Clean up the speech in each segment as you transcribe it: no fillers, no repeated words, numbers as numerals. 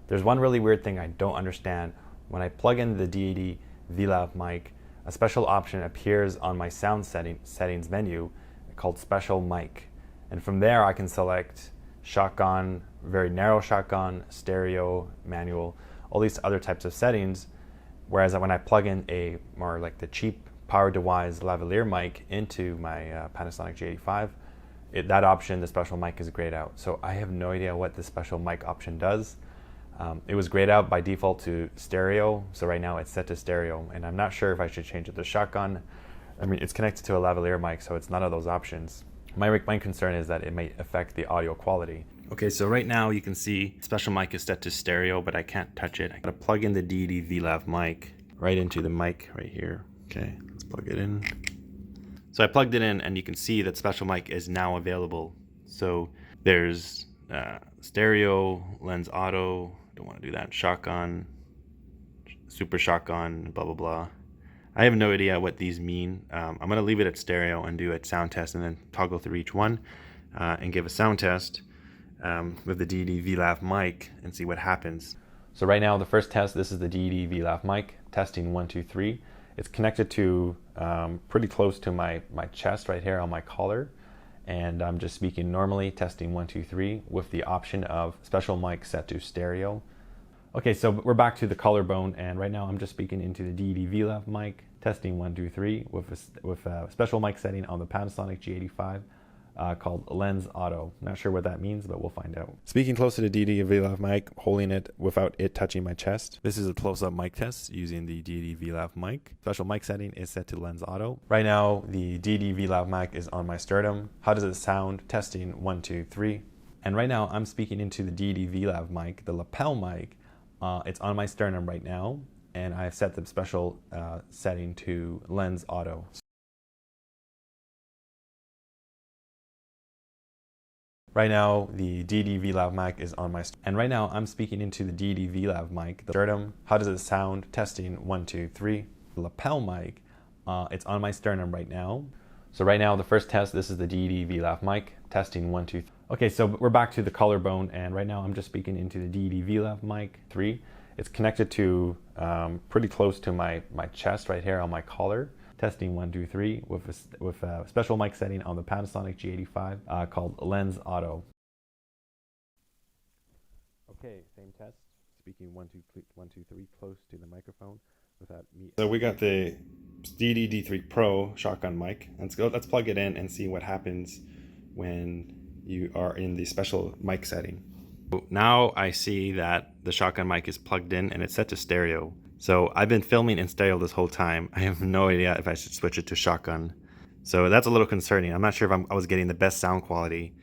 There's one really weird thing I don't understand. When I plug in the D80 VLAV mic, a special option appears on my sound settings menu called Special Mic. And from there I can select shotgun, very narrow shotgun, stereo, manual, all these other types of settings. Whereas when I plug in a more like the cheap Power Device lavalier mic into my Panasonic G85, that option, the special mic, is grayed out. So I have no idea what the special mic option does. It was grayed out by default to stereo, so right now it's set to stereo, and I'm not sure if I should change it to shotgun. I mean, it's connected to a lavalier mic, so it's none of those options. My concern is that it may affect the audio quality. Okay, so right now you can see special mic is set to stereo, but I can't touch it. I gotta plug in the D80 VLAV mic right into the mic right here. Okay, let's plug it in. So I plugged it in, and you can see that special mic is now available. So there's stereo, lens auto, don't want to do that, shotgun, super shotgun, blah blah blah. I have no idea what these mean. I'm going to leave it at stereo and do a sound test, and then toggle through each one and give a sound test with the D80 VLAV mic and see what happens. So right now the first test, this is the D80 VLAV mic, testing 1 2 3. It's connected to pretty close to my chest right here on my collar, and I'm just speaking normally, testing 1 2 3 with the option of special mic set to stereo. Okay, so we're back to the collarbone, and right now I'm just speaking into the D80 VLAV mic, testing 1 2 3 with a special mic setting on the Panasonic G85 called Lens Auto. Not sure what that means, but we'll find out. Speaking close to the D80 VLAV mic, holding it without it touching my chest. This is a close-up mic test using the D80 VLAV mic. Special mic setting is set to Lens Auto. Right now, the D80 VLAV mic is on my sternum. How does it sound? Testing 1 2 3. And right now, I'm speaking into the D80 VLAV mic, the lapel mic. It's on my sternum right now, and I've set the special setting to Lens Auto. Right now, the D80 VLAV mic is on my and right now I'm speaking into the D80 VLAV mic, the sternum. How does it sound? Testing 1 2 3. The lapel mic, it's on my sternum right now. So right now, the first test, this is the D80 VLAV mic, testing 1 2 3. Okay, so we're back to the collarbone, and right now I'm just speaking into the D80 VLAV mic 3. It's connected to pretty close to my chest right here on my collar. Testing 1 2 3 with a special mic setting on the Panasonic G85 called Lens Auto. Okay, same test. Speaking 1 2 3 close to the microphone without me. So we got the D80 D3 Pro shotgun mic. Let's plug it in and see what happens when you are in the special mic setting. Now I see that the shotgun mic is plugged in and it's set to stereo. So I've been filming in stereo this whole time. I have no idea if I should switch it to shotgun. So that's a little concerning. I'm not sure if I was getting the best sound quality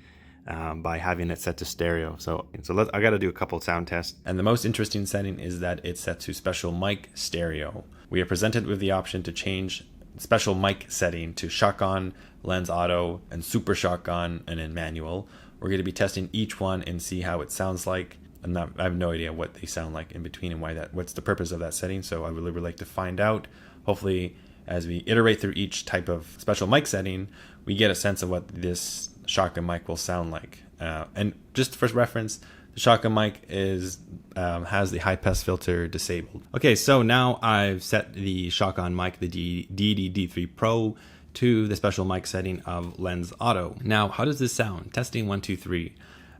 by having it set to stereo. So I got to do a couple sound tests. And the most interesting setting is that it's set to special mic stereo. We are presented with the option to change special mic setting to shotgun, lens auto, and super shotgun, and then manual. We're going to be testing each one and see how it sounds like. I have no idea what they sound like in between and what's the purpose of that setting. So I really would like to find out. Hopefully, as we iterate through each type of special mic setting, we get a sense of what this shotgun mic will sound like. And just for reference, the shotgun mic has the high pass filter disabled. Okay, so now I've set the shotgun mic, the D80 D3 Pro, to the special mic setting of Lens Auto. Now, how does this sound? Testing 1 2 3.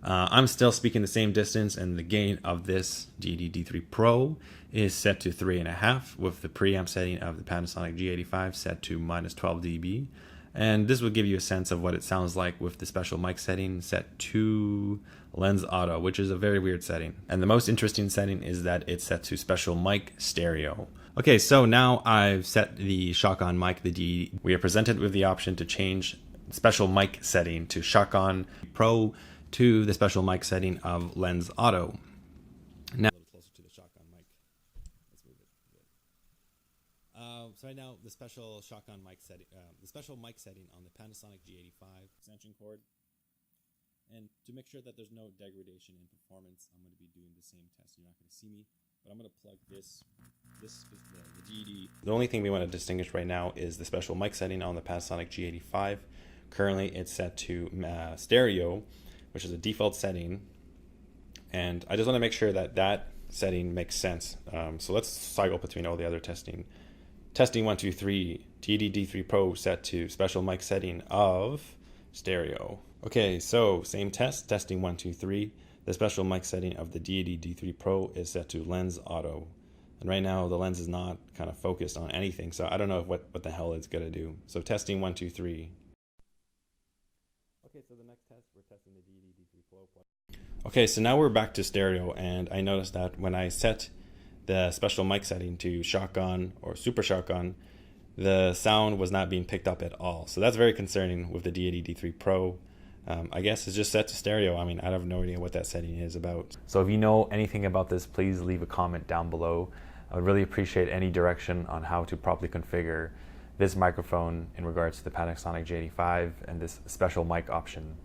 I'm still speaking the same distance, and the gain of this D80 D3 Pro is set to 3.5 with the preamp setting of the Panasonic G85 set to -12 dB. And this will give you a sense of what it sounds like with the special mic setting set to Lens Auto, which is a very weird setting. And the most interesting setting is that it's set to special mic stereo. Okay, so now I've set the shotgun mic, we are presented with the option to change special mic setting to shotgun Pro to the special mic setting of Lens Auto. Now, a little closer to the shotgun mic. Let's move it. So right now, the special shotgun mic setting, the special mic setting on the Panasonic G85 extension cord. And to make sure that there's no degradation in performance, I'm going to be doing the same test. You're not going to see me, but I'm going to plug this is the GD. The only thing we want to distinguish right now is the special mic setting on the Panasonic G85. Currently, it's set to stereo, which is a default setting, And I just want to make sure that that setting makes sense. So let's cycle between all the other testing. Testing 1, 2, 3, DD3 Pro set to special mic setting of stereo. Okay, so same test, testing 1, 2, 3. The special mic setting of the DD3 Pro is set to lens auto. And right now the lens is not kind of focused on anything, so I don't know what the hell it's gonna do. So testing 1, 2, 3. Okay, so the next test, we're testing the DD3 Pro. Okay, so now we're back to stereo, and I noticed that when I set the special mic setting to shotgun or super shotgun, the sound was not being picked up at all. So that's very concerning with the D83 Pro. I guess it's just set to stereo. I mean, I have no idea what that setting is about. So if you know anything about this, please leave a comment down below. I would really appreciate any direction on how to properly configure this microphone in regards to the Panasonic G85 and this special mic option.